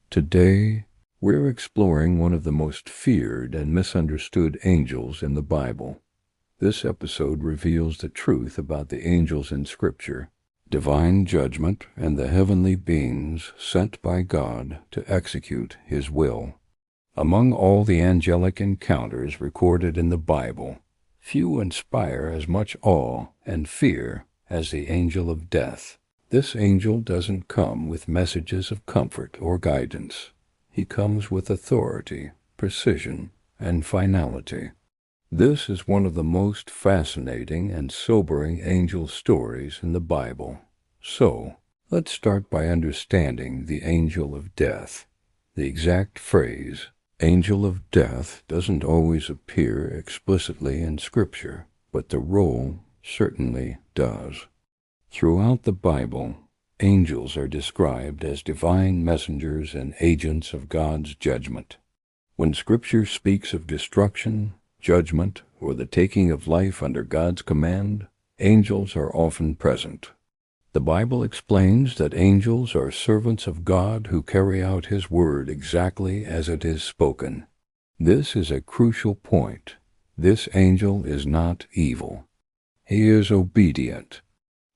Today, we're exploring one of the most feared and misunderstood angels in the Bible. This episode reveals the truth about the angels in Scripture, divine judgment, and the heavenly beings sent by God to execute His will. Among all the angelic encounters recorded in the Bible, few inspire as much awe and fear as the angel of death. This angel doesn't come with messages of comfort or guidance. He comes with authority, precision, and finality. This is one of the most fascinating and sobering angel stories in the Bible. So, let's start by understanding the angel of death. The exact phrase, angel of death, doesn't always appear explicitly in Scripture, but the role certainly does. Throughout the Bible, angels are described as divine messengers and agents of God's judgment. When Scripture speaks of destruction, judgment, or the taking of life under God's command, angels are often present. The Bible explains that angels are servants of God who carry out His word exactly as it is spoken. This is a crucial point. This angel is not evil. He is obedient.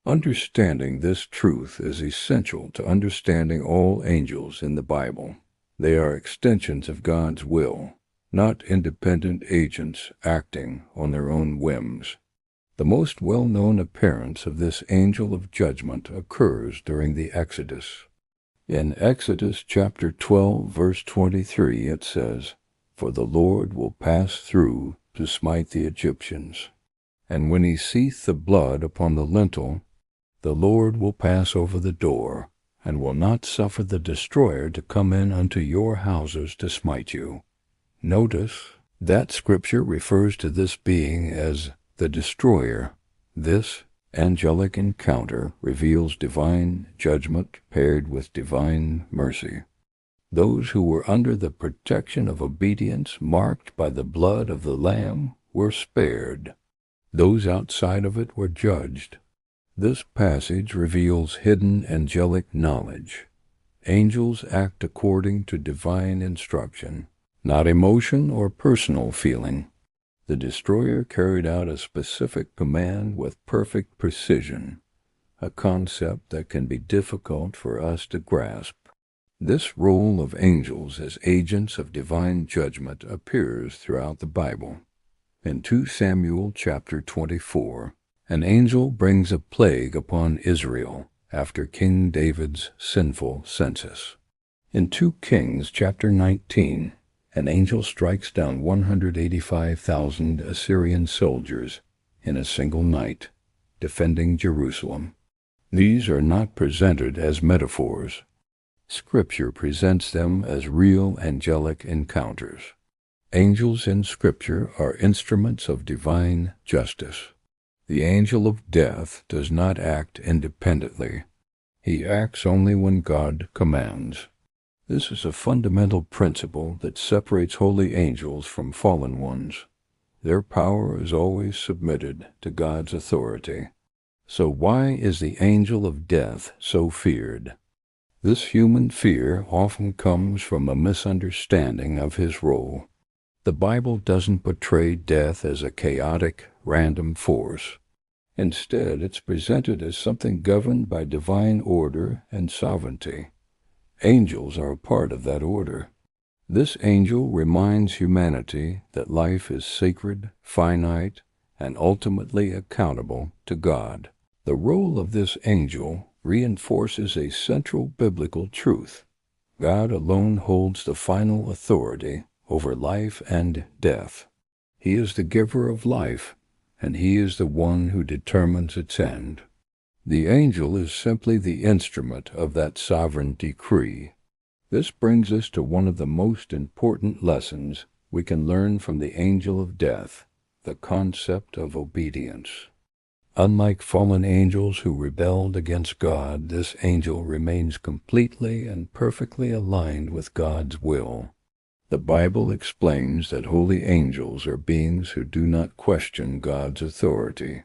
Understanding this truth is essential to understanding all angels in the Bible. They are extensions of God's will, not independent agents acting on their own whims. The most well-known appearance of this angel of judgment occurs during the Exodus. In Exodus chapter 12, verse 23, it says, "For the Lord will pass through to smite the Egyptians. And when he seeth the blood upon the lintel, the Lord will pass over the door, and will not suffer the destroyer to come in unto your houses to smite you." Notice that Scripture refers to this being as the destroyer. This angelic encounter reveals divine judgment paired with divine mercy. Those who were under the protection of obedience marked by the blood of the Lamb were spared. Those outside of it were judged. This passage reveals hidden angelic knowledge. Angels act according to divine instruction, not emotion or personal feeling. The destroyer carried out a specific command with perfect precision, a concept that can be difficult for us to grasp. This role of angels as agents of divine judgment appears throughout the Bible. In 2 Samuel chapter 24, an angel brings a plague upon Israel after King David's sinful census. In 2 Kings chapter 19, an angel strikes down 185,000 Assyrian soldiers in a single night, defending Jerusalem. These are not presented as metaphors. Scripture presents them as real angelic encounters. Angels in Scripture are instruments of divine justice. The angel of death does not act independently. He acts only when God commands. This is a fundamental principle that separates holy angels from fallen ones. Their power is always submitted to God's authority. So why is the angel of death so feared? This human fear often comes from a misunderstanding of his role. The Bible doesn't portray death as a chaotic, random force. Instead, it's presented as something governed by divine order and sovereignty. Angels are a part of that order. This angel reminds humanity that life is sacred, finite, and ultimately accountable to God. The role of this angel reinforces a central biblical truth. God alone holds the final authority over life and death. He is the giver of life, and He is the one who determines its end. The angel is simply the instrument of that sovereign decree. This brings us to one of the most important lessons we can learn from the angel of death, the concept of obedience. Unlike fallen angels who rebelled against God, this angel remains completely and perfectly aligned with God's will. The Bible explains that holy angels are beings who do not question God's authority.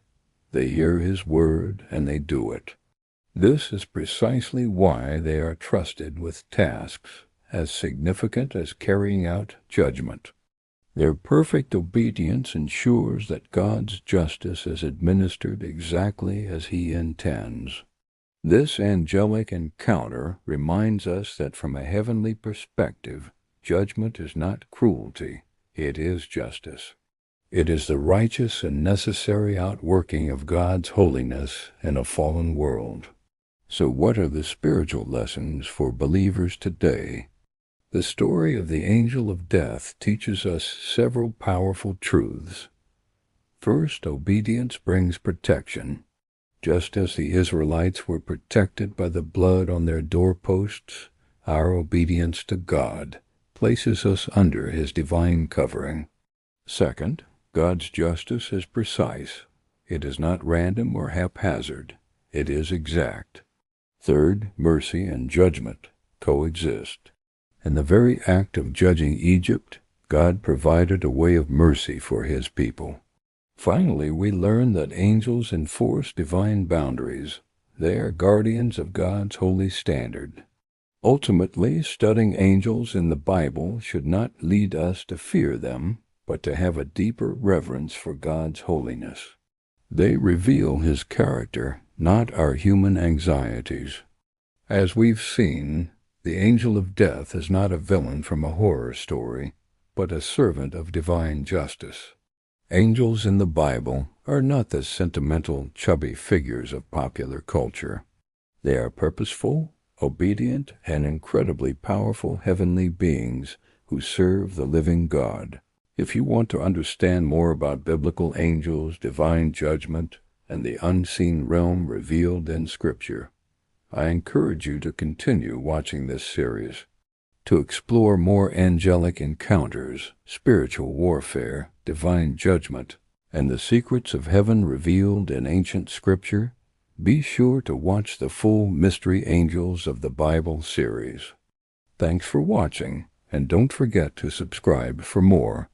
They hear His word and they do it. This is precisely why they are trusted with tasks as significant as carrying out judgment. Their perfect obedience ensures that God's justice is administered exactly as He intends. This angelic encounter reminds us that from a heavenly perspective, judgment is not cruelty, it is justice. It is the righteous and necessary outworking of God's holiness in a fallen world. So what are the spiritual lessons for believers today? The story of the angel of death teaches us several powerful truths. First, obedience brings protection. Just as the Israelites were protected by the blood on their doorposts, our obedience to God places us under His divine covering. Second, God's justice is precise. It is not random or haphazard. It is exact. Third, mercy and judgment coexist. In the very act of judging Egypt, God provided a way of mercy for His people. Finally, we learn that angels enforce divine boundaries. They are guardians of God's holy standard. Ultimately, studying angels in the Bible should not lead us to fear them, but to have a deeper reverence for God's holiness. They reveal His character, not our human anxieties. As we've seen, the angel of death is not a villain from a horror story, but a servant of divine justice. Angels in the Bible are not the sentimental, chubby figures of popular culture. They are purposeful, obedient, and incredibly powerful heavenly beings who serve the living God. If you want to understand more about biblical angels, divine judgment, and the unseen realm revealed in Scripture, I encourage you to continue watching this series. To explore more angelic encounters, spiritual warfare, divine judgment, and the secrets of heaven revealed in ancient Scripture, be sure to watch the full Mystery Angels of the Bible series. Thanks for watching, and don't forget to subscribe for more.